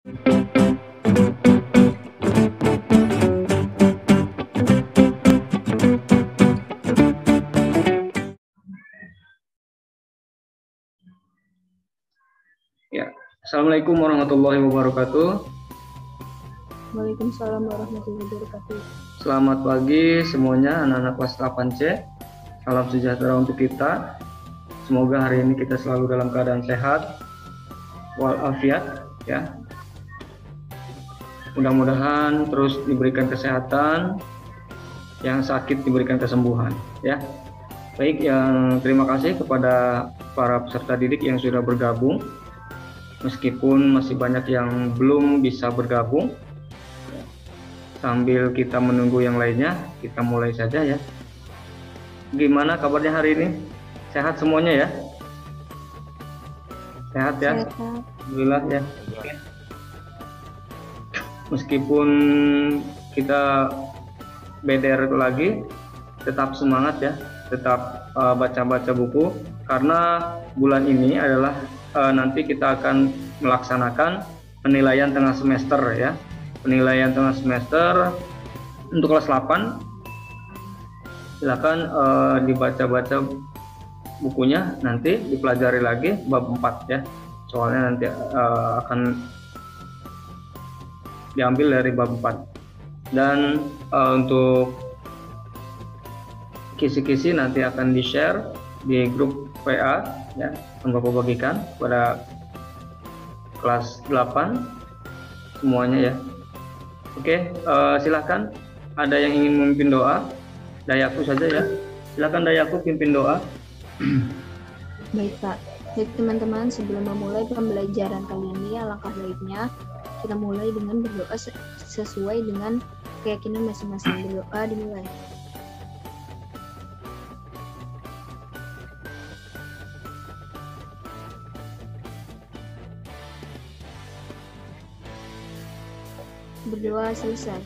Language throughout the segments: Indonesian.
Ya, Assalamualaikum warahmatullahi wabarakatuh. Waalaikumsalam warahmatullahi wabarakatuh. Selamat pagi semuanya anak-anak kelas 8C. Salam sejahtera untuk kita. Semoga hari ini kita selalu dalam keadaan sehat walafiat ya. Mudah-mudahan terus diberikan kesehatan, yang sakit diberikan kesembuhan ya. Baik, terima kasih kepada para peserta didik yang sudah bergabung. Meskipun masih banyak yang belum bisa bergabung. Sambil kita menunggu yang lainnya, kita mulai saja ya. Gimana kabarnya hari ini? Sehat semuanya ya? Sehat ya? Sehat. Alhamdulillah ya. Meskipun kita beder lagi, tetap semangat ya. Tetap baca-baca buku. Karena bulan ini adalah nanti kita akan melaksanakan penilaian tengah semester ya. Penilaian tengah semester untuk kelas 8. Silakan dibaca-baca bukunya, nanti dipelajari lagi bab 4 ya. Soalnya nanti akan diambil dari bab 4. Dan untuk kisi-kisi nanti akan di-share di grup WA ya, akan Bapak bagikan pada kelas 8 semuanya ya. Oke, silakan ada yang ingin memimpin doa. Dayaku saja ya. Silakan Dayaku pimpin doa. Baik Pak. Baik teman-teman, sebelum memulai pembelajaran kali ini, alangkah baiknya kita mulai dengan berdoa sesuai dengan keyakinan masing-masing. Berdoa dimulai. Berdoa selesai.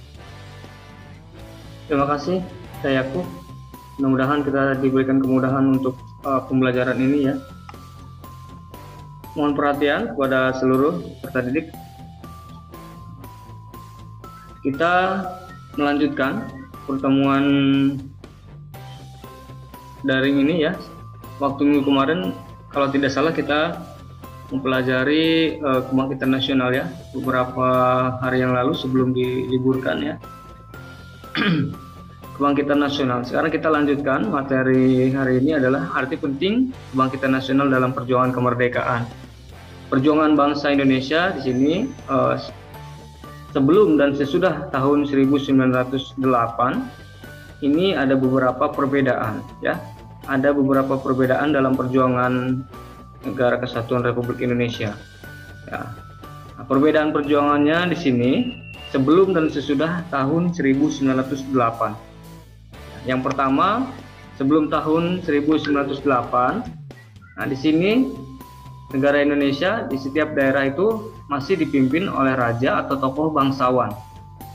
Terima kasih Dayaku. Mudah-mudahan kita diberikan kemudahan untuk pembelajaran ini ya. Mohon perhatian kepada seluruh peserta didik. Kita melanjutkan pertemuan daring ini ya. Waktu minggu kemarin kalau tidak salah kita mempelajari kebangkitan nasional ya, beberapa hari yang lalu sebelum diliburkan ya. Kebangkitan nasional. Sekarang kita lanjutkan materi hari ini adalah arti penting kebangkitan nasional dalam perjuangan kemerdekaan. Perjuangan bangsa Indonesia di sini sebelum dan sesudah tahun 1908 ini ada beberapa perbedaan ya. Ada beberapa perbedaan dalam perjuangan Negara Kesatuan Republik Indonesia. Ya. Nah, perbedaan perjuangannya di sini sebelum dan sesudah tahun 1908. Yang pertama, sebelum tahun 1908, nah di sini negara Indonesia di setiap daerah itu masih dipimpin oleh raja atau tokoh bangsawan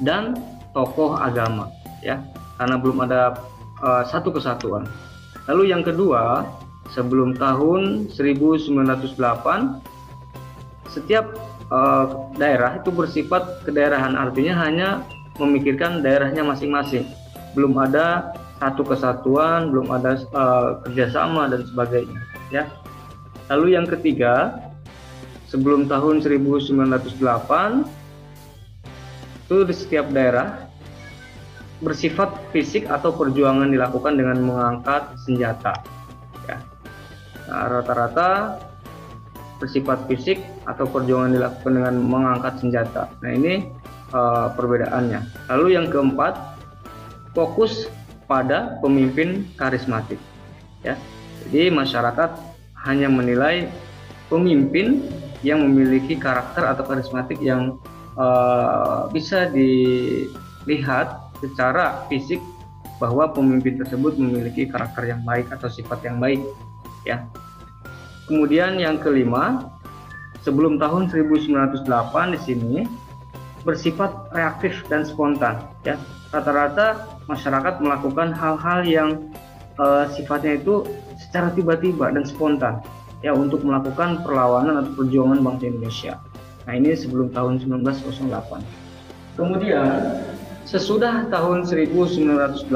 dan tokoh agama, ya, karena belum ada satu kesatuan. Lalu yang kedua, sebelum tahun 1908, setiap daerah itu bersifat kedaerahan, artinya hanya memikirkan daerahnya masing-masing. Belum ada satu kesatuan, belum ada kerjasama dan sebagainya ya. Lalu yang ketiga, sebelum tahun 1908 itu di setiap daerah bersifat fisik atau perjuangan dilakukan dengan mengangkat senjata ya. Nah, rata-rata bersifat fisik atau perjuangan dilakukan dengan mengangkat senjata. Nah, ini perbedaannya. Lalu yang keempat, fokus pada pemimpin karismatik ya. Jadi masyarakat hanya menilai pemimpin yang memiliki karakter atau karismatik yang bisa dilihat secara fisik bahwa pemimpin tersebut memiliki karakter yang baik atau sifat yang baik ya. Kemudian yang kelima, sebelum tahun 1908 di sini bersifat reaktif dan spontan ya. Rata-rata masyarakat melakukan hal-hal yang sifatnya itu secara tiba-tiba dan spontan ya, untuk melakukan perlawanan atau perjuangan bangsa Indonesia. Nah, ini sebelum tahun 1908. Kemudian sesudah tahun 1908,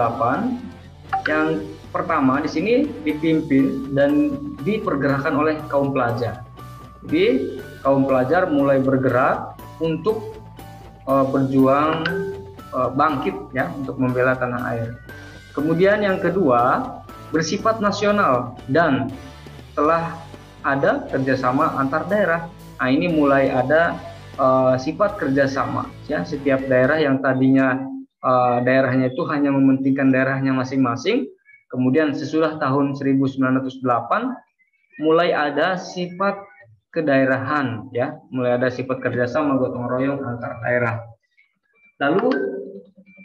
yang pertama di sini dipimpin dan dipergerakan oleh kaum pelajar. Jadi kaum pelajar mulai bergerak untuk berjuang bangkit ya untuk membela tanah air. Kemudian yang kedua bersifat nasional dan telah ada kerjasama antar daerah. Nah, ini mulai ada sifat kerjasama ya, setiap daerah yang tadinya daerahnya itu hanya mementingkan daerahnya masing-masing, kemudian sesudah tahun 1908 mulai ada sifat kedaerahan ya, mulai ada sifat kerjasama gotong royong antar daerah. Lalu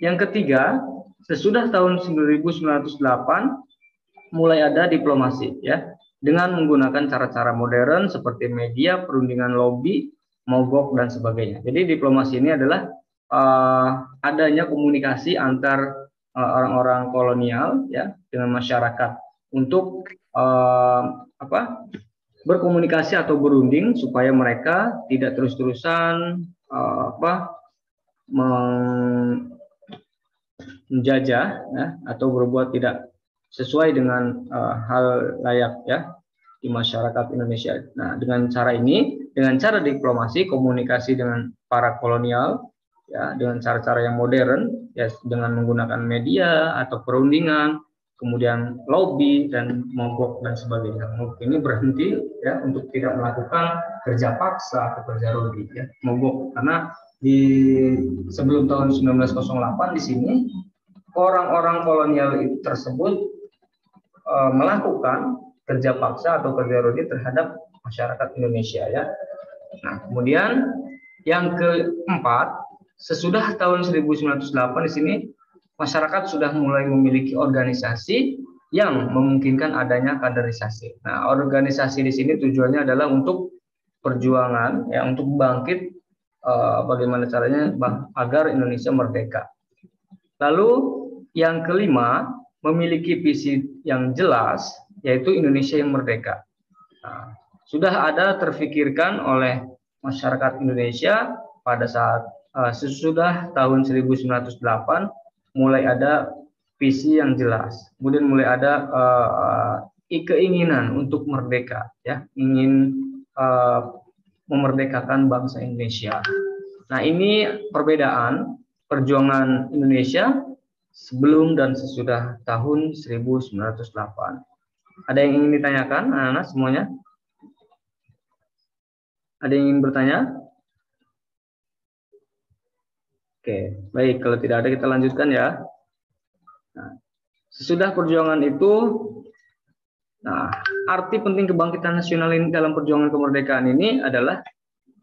yang ketiga, sesudah tahun 1908 mulai ada diplomasi ya, dengan menggunakan cara-cara modern seperti media, perundingan lobby, mogok dan sebagainya. Jadi diplomasi ini adalah adanya komunikasi antar orang-orang kolonial ya dengan masyarakat untuk berkomunikasi atau berunding supaya mereka tidak terus-terusan menjajah ya, atau berbuat tidak sesuai dengan hal layak ya di masyarakat Indonesia. Nah, dengan cara ini, dengan cara diplomasi, komunikasi dengan para kolonial ya, dengan cara-cara yang modern ya, dengan menggunakan media atau perundingan, kemudian lobby dan mogok dan sebagainya. Mogok ini berhenti ya untuk tidak melakukan kerja paksa atau kerja rugi ya. Mogok karena di sebelum tahun 1908 di sini orang-orang kolonial itu tersebut melakukan kerja paksa atau kerja rugi terhadap masyarakat Indonesia ya. Nah, kemudian yang keempat, sesudah tahun 1908 di sini masyarakat sudah mulai memiliki organisasi yang memungkinkan adanya kaderisasi. Nah, organisasi di sini tujuannya adalah untuk perjuangan ya, untuk bangkit bagaimana caranya agar Indonesia merdeka. Lalu yang kelima, memiliki visi yang jelas, yaitu Indonesia yang merdeka. Nah, sudah ada terfikirkan oleh masyarakat Indonesia pada saat sesudah tahun 1908 mulai ada visi yang jelas, kemudian mulai ada keinginan untuk merdeka, ya, ingin memerdekakan bangsa Indonesia. Nah, ini perbedaan perjuangan Indonesia sebelum dan sesudah tahun 1908. Ada yang ingin ditanyakan, anak-anak semuanya? Ada yang ingin bertanya? Oke, baik. Kalau tidak ada, kita lanjutkan ya. Nah, sesudah perjuangan itu, nah, arti penting kebangkitan nasional ini dalam perjuangan kemerdekaan ini adalah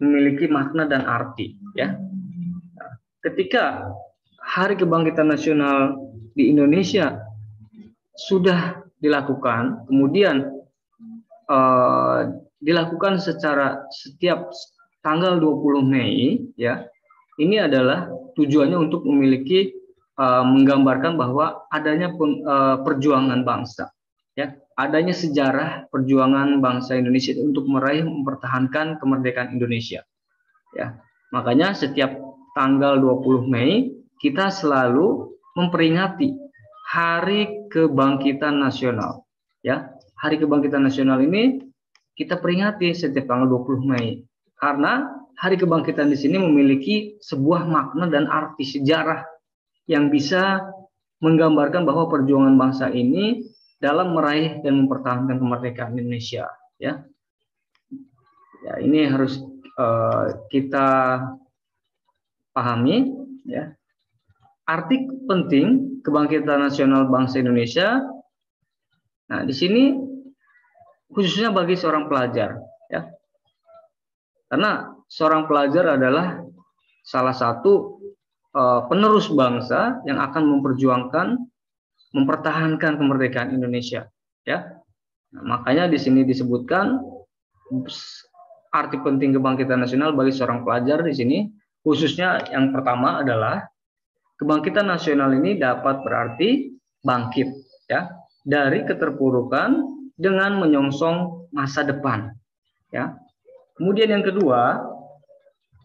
memiliki makna dan arti. Ya, nah, ketika Hari Kebangkitan Nasional di Indonesia sudah dilakukan, kemudian dilakukan secara setiap tanggal 20 Mei, ya. Ini adalah tujuannya untuk memiliki menggambarkan bahwa adanya perjuangan bangsa, ya, adanya sejarah perjuangan bangsa Indonesia untuk meraih mempertahankan kemerdekaan Indonesia, ya. Makanya setiap tanggal 20 Mei kita selalu memperingati Hari Kebangkitan Nasional, ya. Hari Kebangkitan Nasional ini kita peringati setiap tanggal 20 Mei karena Hari Kebangkitan di sini memiliki sebuah makna dan arti sejarah yang bisa menggambarkan bahwa perjuangan bangsa ini dalam meraih dan mempertahankan kemerdekaan Indonesia, ya. Ya, ini harus kita pahami, ya. Arti penting kebangkitan nasional bangsa Indonesia. Nah, di sini khususnya bagi seorang pelajar, ya. Karena seorang pelajar adalah salah satu penerus bangsa yang akan memperjuangkan, mempertahankan kemerdekaan Indonesia, ya. Nah, makanya di sini disebutkan arti penting kebangkitan nasional bagi seorang pelajar di sini, khususnya yang pertama adalah kebangkitan nasional ini dapat berarti bangkit, ya, dari keterpurukan dengan menyongsong masa depan, ya. Kemudian yang kedua,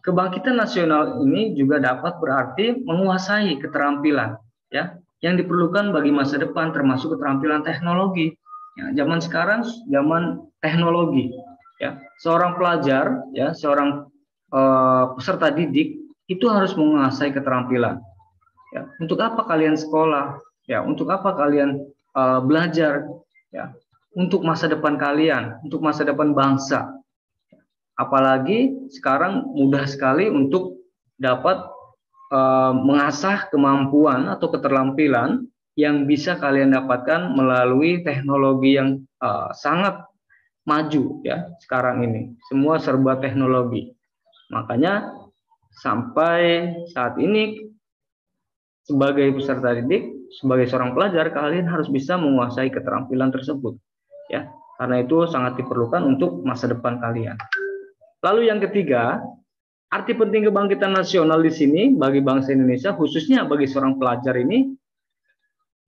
Kebangkitan nasional ini juga dapat berarti menguasai keterampilan ya yang diperlukan bagi masa depan, termasuk keterampilan teknologi. Ya, zaman sekarang zaman teknologi ya. Seorang pelajar ya, seorang peserta didik itu harus menguasai keterampilan. Ya, untuk apa kalian sekolah? Ya, untuk apa kalian belajar? Ya, untuk masa depan kalian, untuk masa depan bangsa. Apalagi sekarang mudah sekali untuk dapat mengasah kemampuan atau keterampilan yang bisa kalian dapatkan melalui teknologi yang sangat maju ya sekarang ini. Semua serba teknologi. Makanya sampai saat ini sebagai peserta didik, sebagai seorang pelajar, kalian harus bisa menguasai keterampilan tersebut ya. Karena itu sangat diperlukan untuk masa depan kalian. Lalu yang ketiga, arti penting kebangkitan nasional di sini bagi bangsa Indonesia, khususnya bagi seorang pelajar ini,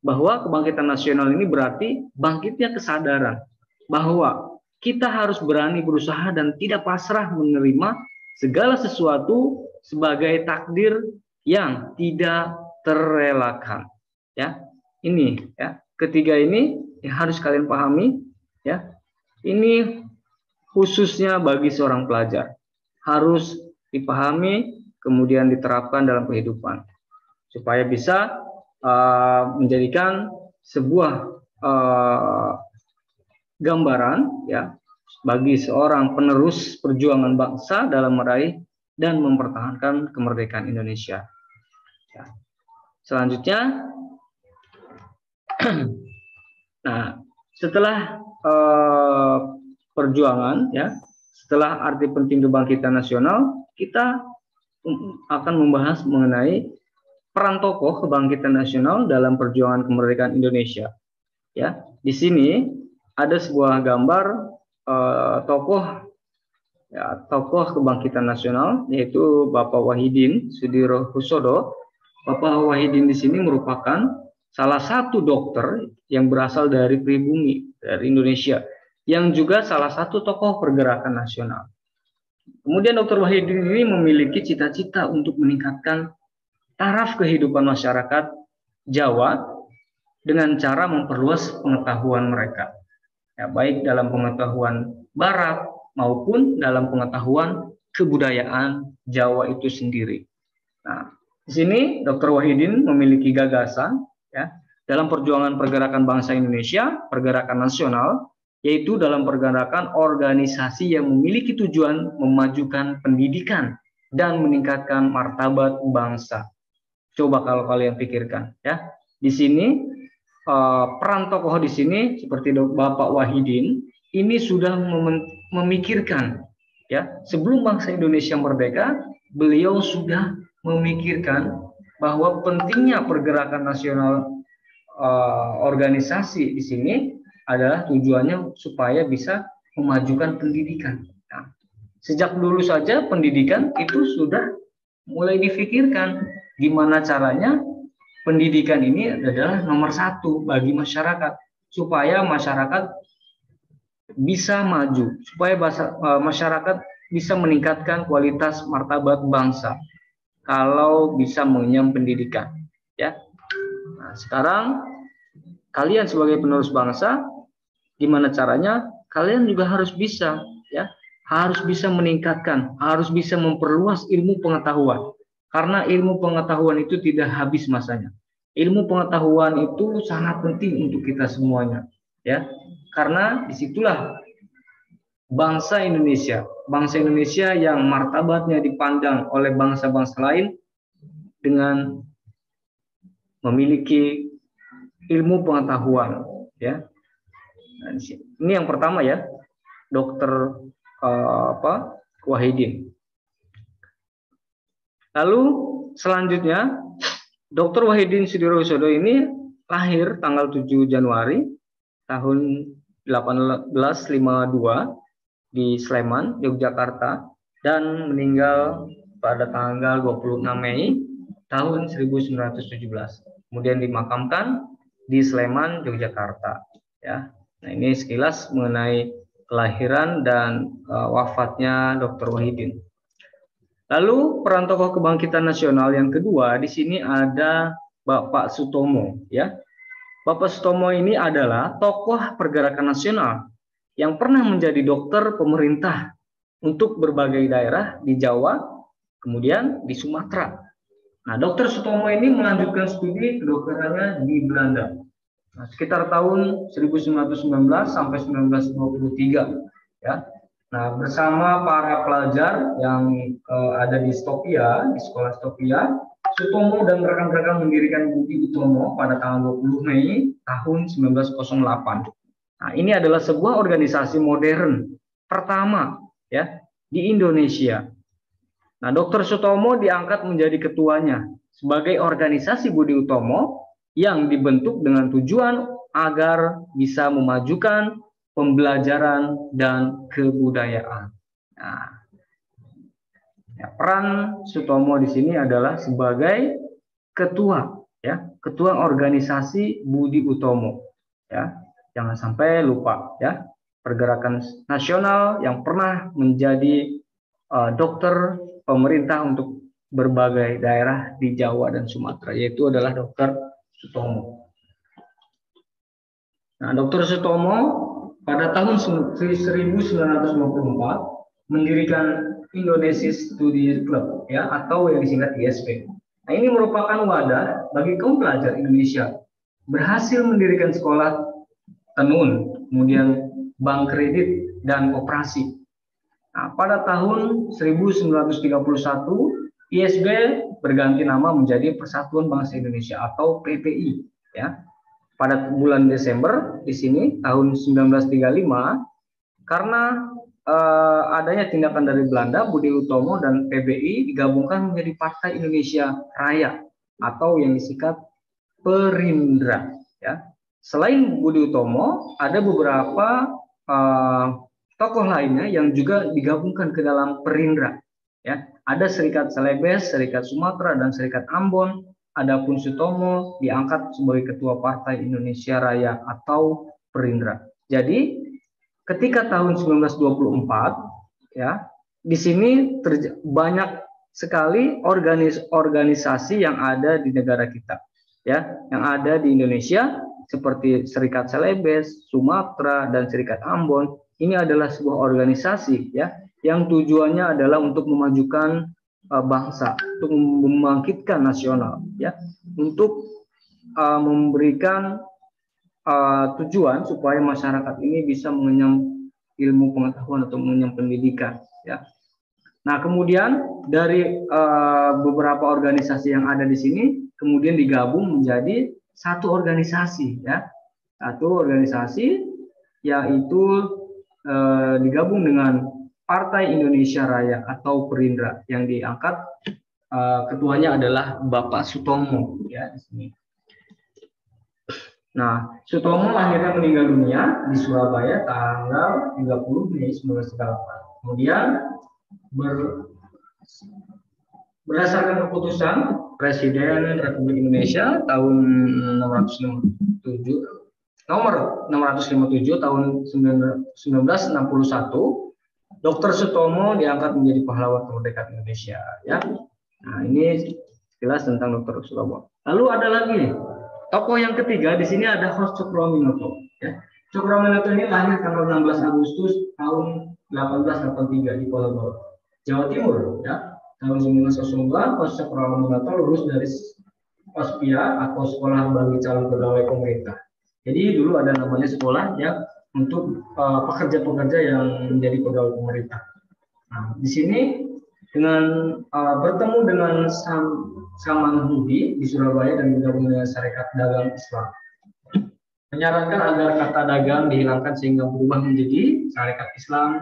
bahwa kebangkitan nasional ini berarti bangkitnya kesadaran bahwa kita harus berani berusaha dan tidak pasrah menerima segala sesuatu sebagai takdir yang tidak terelakkan. Ya, ini ya ketiga ini yang harus kalian pahami ya. Ini khususnya bagi seorang pelajar harus dipahami kemudian diterapkan dalam kehidupan supaya bisa menjadikan sebuah gambaran ya bagi seorang penerus perjuangan bangsa dalam meraih dan mempertahankan kemerdekaan Indonesia. Ya. Selanjutnya, nah setelah perjuangan ya, setelah arti penting kebangkitan nasional, kita akan membahas mengenai peran tokoh kebangkitan nasional dalam perjuangan kemerdekaan Indonesia. Ya, di sini ada sebuah gambar tokoh kebangkitan nasional yaitu Bapak Wahidin Sudirohusodo. Bapak Wahidin di sini merupakan salah satu dokter yang berasal dari pribumi dari Indonesia, yang juga salah satu tokoh pergerakan nasional. Kemudian Dr. Wahidin ini memiliki cita-cita untuk meningkatkan taraf kehidupan masyarakat Jawa dengan cara memperluas pengetahuan mereka, ya, baik dalam pengetahuan Barat maupun dalam pengetahuan kebudayaan Jawa itu sendiri. Nah, di sini Dr. Wahidin memiliki gagasan ya dalam perjuangan pergerakan bangsa Indonesia, pergerakan nasional, yaitu dalam pergerakan organisasi yang memiliki tujuan memajukan pendidikan dan meningkatkan martabat bangsa. Coba kalau kalian pikirkan ya. Di sini peran tokoh di sini seperti Bapak Wahidin ini sudah memikirkan ya, sebelum bangsa Indonesia merdeka, beliau sudah memikirkan bahwa pentingnya pergerakan nasional organisasi di sini adalah tujuannya supaya bisa memajukan pendidikan. Nah, sejak dulu saja pendidikan itu sudah mulai difikirkan gimana caranya pendidikan ini adalah nomor satu bagi masyarakat supaya masyarakat bisa maju, supaya masyarakat bisa meningkatkan kualitas martabat bangsa kalau bisa mengenyam pendidikan. Ya, nah, sekarang kalian sebagai penerus bangsa, gimana caranya? Kalian juga harus bisa, ya, harus bisa meningkatkan, harus bisa memperluas ilmu pengetahuan. Karena ilmu pengetahuan itu tidak habis masanya. Ilmu pengetahuan itu sangat penting untuk kita semuanya, ya. Karena disitulah bangsa Indonesia yang martabatnya dipandang oleh bangsa-bangsa lain dengan memiliki ilmu pengetahuan, ya. Nah, ini yang pertama ya, Dokter Wahidin. Lalu selanjutnya, Dr. Wahidin Sudirohusodo ini lahir tanggal 7 Januari tahun 1852 di Sleman, Yogyakarta, dan meninggal pada tanggal 26 Mei tahun 1917. Kemudian dimakamkan di Sleman, Yogyakarta. Ya, nah ini sekilas mengenai kelahiran dan wafatnya Dr. Wahidin. Lalu peran tokoh kebangkitan nasional yang kedua di sini ada Bapak Sutomo, ya. Bapak Sutomo ini adalah tokoh pergerakan nasional yang pernah menjadi dokter pemerintah untuk berbagai daerah di Jawa, kemudian di Sumatera. Nah, Dr. Sutomo ini melanjutkan studi kedokterannya di Belanda. Nah, sekitar tahun 1919 sampai 1923, ya. Nah, bersama para pelajar yang ada di Stopia, di sekolah Stopia, Sutomo dan rekan-rekan mendirikan Budi Utomo pada tanggal 20 Mei tahun 1908. Nah, ini adalah sebuah organisasi modern pertama, ya, di Indonesia. Nah, Dr. Sutomo diangkat menjadi ketuanya sebagai organisasi Budi Utomo yang dibentuk dengan tujuan agar bisa memajukan pembelajaran dan kebudayaan. Nah, ya, peran Sutomo di sini adalah sebagai ketua, ya, ketua organisasi Budi Utomo, ya. Jangan sampai lupa, ya, pergerakan nasional yang pernah menjadi dokter pemerintah untuk berbagai daerah di Jawa dan Sumatera, yaitu adalah Dr. Sutomo. Nah, Dr. Sutomo pada tahun 1954 mendirikan Indonesia Study Club, ya, atau yang disingkat ISP. Nah, ini merupakan wadah bagi kaum pelajar Indonesia berhasil mendirikan sekolah tenun, kemudian bank kredit dan koperasi. Nah, pada tahun 1931 ISB berganti nama menjadi Persatuan Bangsa Indonesia atau PBI, ya. Pada bulan Desember di sini tahun 1935, karena adanya tindakan dari Belanda, Budi Utomo dan PBI digabungkan menjadi Partai Indonesia Raya atau yang disingkat Perindra, ya. Selain Budi Utomo, ada beberapa tokoh lainnya yang juga digabungkan ke dalam Perindra, ya. Ada Serikat Celebes, Serikat Sumatera, dan Serikat Ambon. Adapun Sutomo diangkat sebagai ketua Partai Indonesia Raya atau Perindra. Jadi ketika tahun 1924, ya, di sini banyak sekali organisasi yang ada di negara kita, ya, yang ada di Indonesia seperti Serikat Celebes, Sumatera, dan Serikat Ambon. Ini adalah sebuah organisasi, ya, yang tujuannya adalah untuk memajukan bangsa, untuk membangkitkan nasional, ya, untuk memberikan tujuan supaya masyarakat ini bisa mengenyam ilmu pengetahuan atau mengenyam pendidikan, ya. Nah, kemudian dari beberapa organisasi yang ada di sini kemudian digabung menjadi satu organisasi, ya, satu organisasi, yaitu digabung dengan Partai Indonesia Raya atau Perindra yang diangkat ketuanya adalah Bapak Sutomo, ya, di sini. Nah, Sutomo akhirnya meninggal dunia di Surabaya tanggal 30 Mei 1938. Kemudian berdasarkan keputusan Presiden Republik Indonesia tahun 657 tahun 1961, Dr. Sutomo diangkat menjadi pahlawan kemerdekaan Indonesia, ya. Nah, ini sekilas tentang Dr. Sutomo. Lalu ada lagi tokoh yang ketiga di sini ada Hos Cokroaminoto, ya. Cokroaminoto ini lahir tanggal 16 Agustus tahun 1883 di Ponorogo, Jawa Timur, ya. Tahun 1902, Hos Cokroaminoto lulus dari Ospia atau Sekolah bagi Calon Pegawai Pemerintah. Jadi dulu ada namanya sekolah, ya, untuk pekerja-pekerja yang menjadi pegawai pemerintah. Nah, di sini dengan bertemu dengan Saman Hudi di Surabaya dan bergabung dengan Sarekat Dagang Islam, menyarankan agar kata dagang dihilangkan sehingga berubah menjadi Sarekat Islam,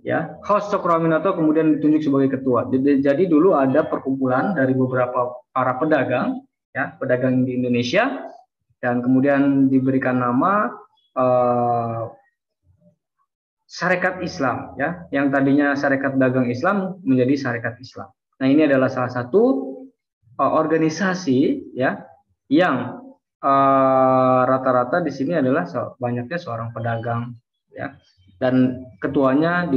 ya. Hos Cokroaminoto kemudian ditunjuk sebagai ketua. Jadi dulu ada perkumpulan dari beberapa para pedagang, ya, pedagang di Indonesia, dan kemudian diberikan nama Sarekat Islam, ya, yang tadinya Sarekat Dagang Islam menjadi Sarekat Islam. Nah, ini adalah salah satu organisasi, ya, yang rata-rata di sini adalah banyaknya seorang pedagang, ya, dan ketuanya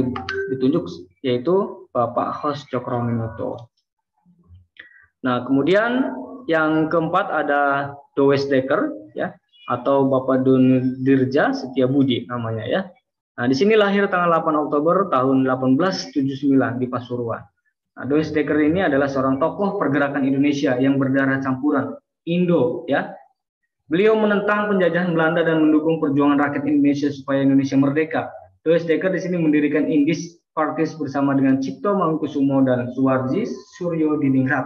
ditunjuk yaitu Bapak Hos Cokroaminoto. Nah, kemudian yang keempat ada Does Dekker, ya, atau Bapak Dirja Setiabudi namanya, ya. Nah, di sini lahir tanggal 8 Oktober tahun 1879 di Pasuruan. Nah, Does Dekker ini adalah seorang tokoh pergerakan Indonesia yang berdarah campuran Indo, ya. Beliau menentang penjajahan Belanda dan mendukung perjuangan rakyat Indonesia supaya Indonesia merdeka. Does Dekker di sini mendirikan Indis Partis bersama dengan Cipto Mangunkusumo dan Suwardi Suryo Diningrat.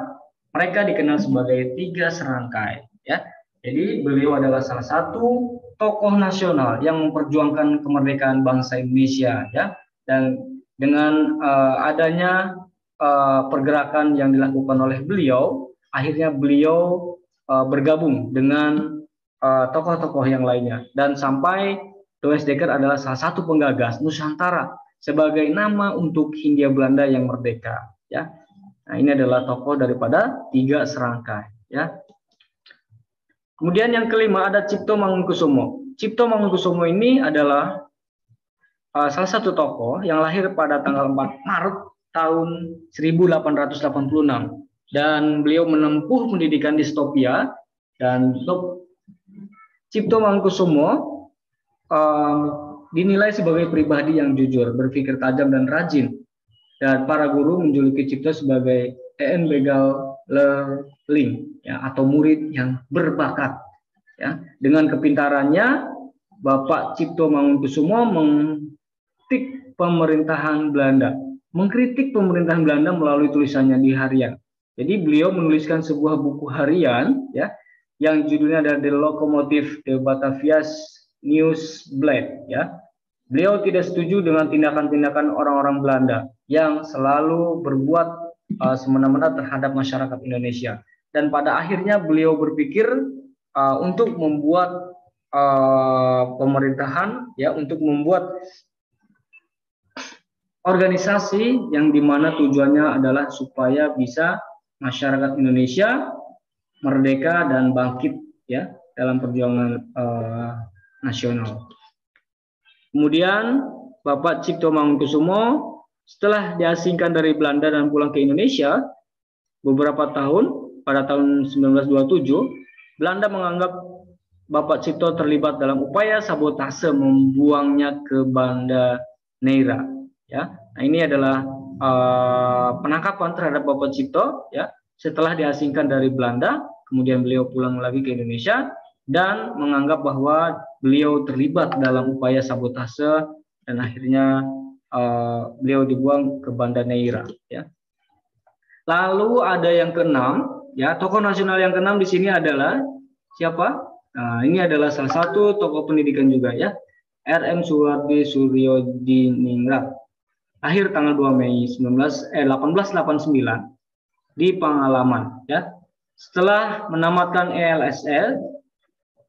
Mereka dikenal sebagai Tiga Serangkai, ya. Jadi beliau adalah salah satu tokoh nasional yang memperjuangkan kemerdekaan bangsa Indonesia, ya. Dan dengan adanya pergerakan yang dilakukan oleh beliau, akhirnya beliau bergabung dengan tokoh-tokoh yang lainnya, dan sampai Does Dekker adalah salah satu penggagas Nusantara sebagai nama untuk Hindia Belanda yang merdeka, ya. Nah, ini adalah tokoh daripada Tiga Serangkai, ya. Kemudian yang kelima ada Cipto Mangunkusumo. Cipto Mangunkusumo ini adalah salah satu tokoh yang lahir pada tanggal 4 Maret tahun 1886 dan beliau menempuh pendidikan di Stopia. Dan Cipto Mangunkusumo dinilai sebagai pribadi yang jujur, berpikir tajam dan rajin. Dan para guru menjuluki Cipto sebagai En Begal Leerling, ya, atau murid yang berbakat. Ya. Dengan kepintarannya, Bapak Cipto Mangunkusumo mengkritik pemerintahan Belanda melalui tulisannya di harian. Jadi beliau menuliskan sebuah buku harian, ya, yang judulnya adalah The Locomotive de Batavia's Nieuwsblad, ya. Beliau tidak setuju dengan tindakan-tindakan orang-orang Belanda yang selalu berbuat semena-mena terhadap masyarakat Indonesia. Dan pada akhirnya beliau berpikir untuk membuat pemerintahan, ya, untuk membuat organisasi yang dimana tujuannya adalah supaya bisa masyarakat Indonesia merdeka dan bangkit, ya, dalam perjuangan nasional. Kemudian Bapak Cipto Mangunkusumo setelah diasingkan dari Belanda dan pulang ke Indonesia beberapa tahun, pada tahun 1927, Belanda menganggap Bapak Cipto terlibat dalam upaya sabotase membuangnya ke Banda Neira, ya. Nah, ini adalah penangkapan terhadap Bapak Cipto, ya, setelah diasingkan dari Belanda. Kemudian beliau pulang lagi ke Indonesia dan menganggap bahwa beliau terlibat dalam upaya sabotase dan akhirnya beliau dibuang ke Banda Neira, ya. Lalu ada yang keenam, ya, tokoh nasional yang keenam di sini adalah siapa? Nah, ini adalah salah satu tokoh pendidikan juga, ya, R.M. Suwardi Suryo Diningrat. Lahir tanggal 2 Mei 1889 di Pangalaman, ya. Setelah menamatkan ELSL,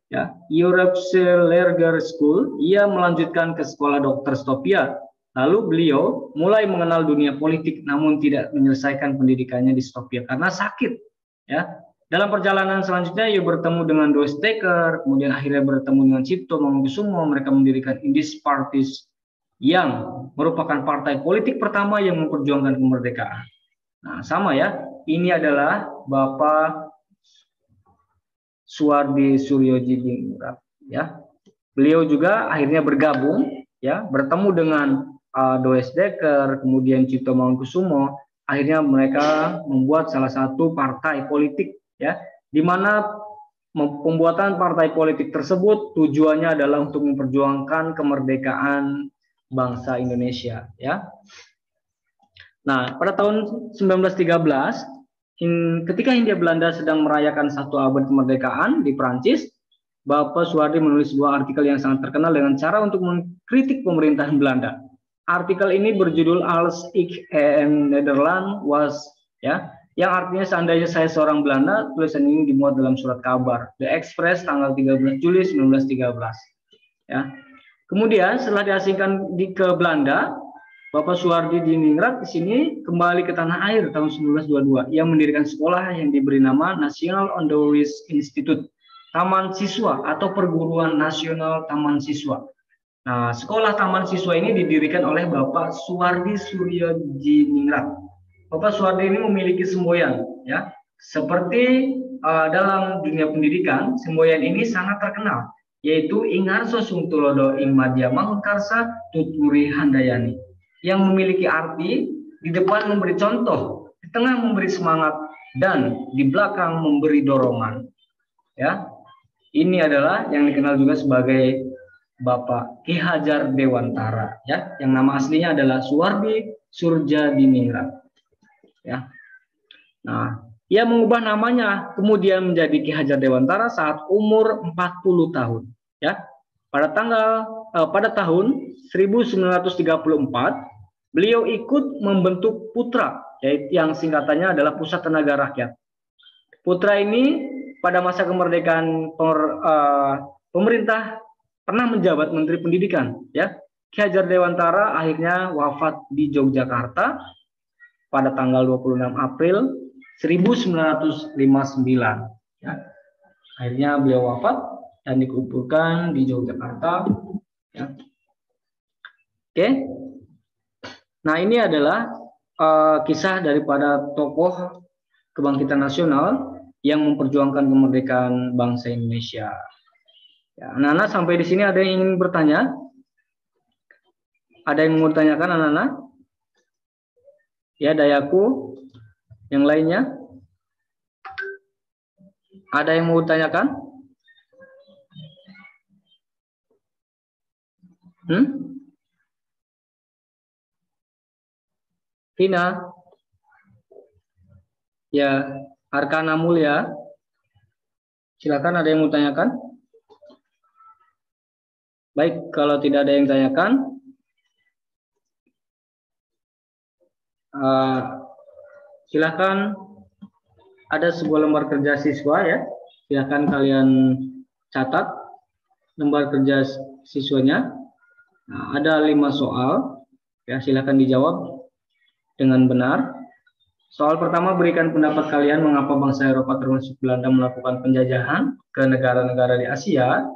ya, Europese School, ia melanjutkan ke sekolah dokter Stopia. Lalu beliau mulai mengenal dunia politik, namun tidak menyelesaikan pendidikannya di Stopia karena sakit, ya. Dalam perjalanan selanjutnya ia bertemu dengan Does Dekker, kemudian akhirnya bertemu dengan Cipto Mangunkusumo. Mereka mendirikan Indis Partis yang merupakan partai politik pertama yang memperjuangkan kemerdekaan. Nah, sama, ya. Ini adalah Bapak Suwardi Suryo Diningrat, ya. Beliau juga akhirnya bergabung, ya, bertemu dengan Does Dekker, kemudian Cipto Mangunkusumo. Akhirnya mereka membuat salah satu partai politik, ya, di mana pembuatan partai politik tersebut tujuannya adalah untuk memperjuangkan kemerdekaan bangsa Indonesia, ya. Nah, pada tahun 1913, ketika Hindia Belanda sedang merayakan 1 abad kemerdekaan di Prancis, Bapak Suwardi menulis sebuah artikel yang sangat terkenal dengan cara untuk mengkritik pemerintahan Belanda. Artikel ini berjudul Als ik een Nederland was, ya, yang artinya seandainya saya seorang Belanda. Tulisan ini dimuat dalam surat kabar The Express tanggal 13 Juli 1913, ya. Kemudian setelah diasingkan ke Belanda, Bapak Suwardi Diningrat di sini kembali ke tanah air tahun 1922. Ia mendirikan sekolah yang diberi nama National Onderwijs Instituut, Taman Siswa atau Perguruan Nasional Taman Siswa. Nah, sekolah taman siswa ini didirikan oleh Bapak Suwardi Suryodiningrat. Bapak Suwardi ini memiliki semboyan, ya. Seperti dalam dunia pendidikan, semboyan ini sangat terkenal, yaitu Ingarso Sungtulodo ing Madya Mangunkarsa Tuturi Handayani, yang memiliki arti di depan memberi contoh, di tengah memberi semangat, dan di belakang memberi dorongan. Ya, ini adalah yang dikenal juga sebagai Bapak Ki Hajar Dewantara, ya, yang nama aslinya adalah Suwardi Surjadiningrat. Ya. Nah, ia mengubah namanya kemudian menjadi Ki Hajar Dewantara saat umur 40 tahun, ya. Pada tahun 1934 beliau ikut membentuk Putra, yaitu yang singkatannya adalah Pusat Tenaga Rakyat. Putra ini pada masa kemerdekaan pemerintah pernah menjabat Menteri Pendidikan, ya. Ki Hajar Dewantara akhirnya wafat di Yogyakarta pada tanggal 26 April 1959. Ya. Akhirnya beliau wafat dan dikuburkan di Yogyakarta. Ya. Oke. Nah, ini adalah kisah daripada tokoh kebangkitan nasional yang memperjuangkan kemerdekaan bangsa Indonesia. Ya, anak-anak sampai di sini ada yang ingin bertanya? Ada yang mau ditanyakan anak-anak? Ya, Dayaku, yang lainnya? Ada yang mau ditanyakan? Vina? Ya, Arkana Mulia? Silakan, ada yang mau ditanyakan? Baik, kalau tidak ada yang tanyakan, silakan, ada sebuah lembar kerja siswa, ya. Silakan kalian catat lembar kerja siswanya. Nah, ada 5 soal, ya. Silakan dijawab dengan benar. Soal pertama, berikan pendapat kalian mengapa bangsa Eropa termasuk Belanda melakukan penjajahan ke negara-negara di Asia.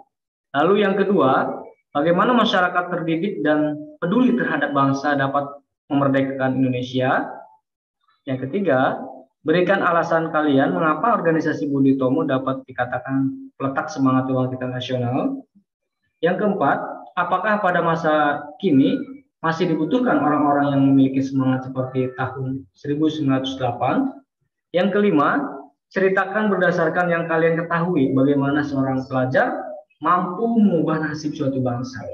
Lalu yang kedua, bagaimana masyarakat terdidik dan peduli terhadap bangsa dapat memerdekakan Indonesia. Yang ketiga, berikan alasan kalian mengapa organisasi Budi Utomo dapat dikatakan peletak semangat kebangkitan nasional. Yang keempat, apakah pada masa kini masih dibutuhkan orang-orang yang memiliki semangat seperti tahun 1908. Yang kelima, ceritakan berdasarkan yang kalian ketahui bagaimana seorang pelajar mampu mengubah nasib suatu bangsa.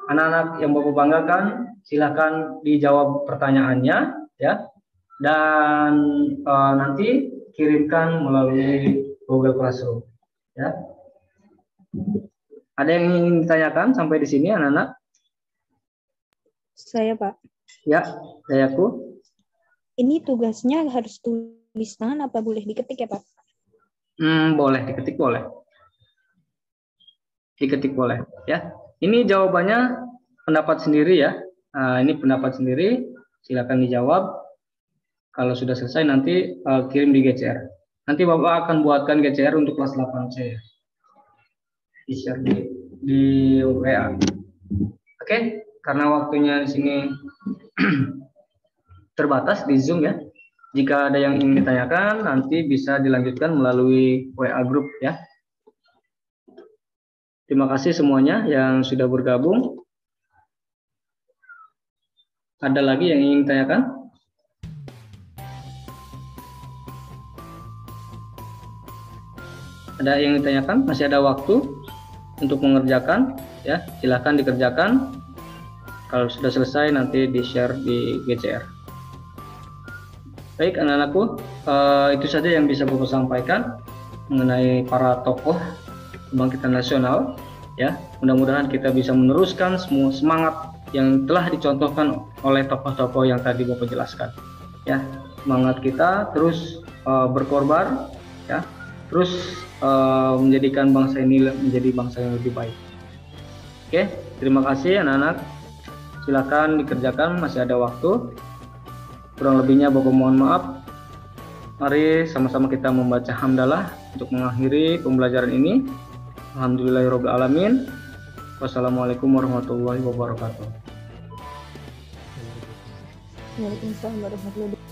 Anak-anak yang Bapak banggakan, silakan dijawab pertanyaannya, ya, dan nanti kirimkan melalui Google Classroom, ya. Ada yang ingin ditanyakan sampai di sini, anak-anak? Saya, Pak. Ya, Dayaku. Ini tugasnya harus tulis tangan apa boleh diketik ya, Pak? Boleh, diketik boleh. Diketik boleh, ya. Ini jawabannya pendapat sendiri, ya. Ini pendapat sendiri, silakan dijawab. Kalau sudah selesai nanti kirim di GCR. Nanti Bapak akan buatkan GCR untuk kelas 8C. Di-share di WA. Oke, karena waktunya di sini terbatas di Zoom, ya. Jika ada yang ingin ditanyakan, nanti bisa dilanjutkan melalui WA group, ya. Terima kasih semuanya yang sudah bergabung. Ada lagi yang ingin ditanyakan? Ada yang ditanyakan? Masih ada waktu untuk mengerjakan, ya. Silakan dikerjakan. Kalau sudah selesai nanti di-share di GCR. Baik, anak-anakku, itu saja yang bisa Bapak sampaikan mengenai para tokoh kebangkitan nasional, ya. Mudah-mudahan kita bisa meneruskan semua semangat yang telah dicontohkan oleh tokoh-tokoh yang tadi Bapak jelaskan, ya. Semangat kita terus berkorban, ya, terus menjadikan bangsa ini menjadi bangsa yang lebih baik. Oke, terima kasih anak-anak. Silakan dikerjakan, masih ada waktu. Kurang lebihnya Bapak mohon maaf. Mari sama-sama kita membaca hamdalah untuk mengakhiri pembelajaran ini. Alhamdulillahirabbil alamin. Wassalamualaikum warahmatullahi wabarakatuh. Waalaikumsalam warahmatullahi wabarakatuh.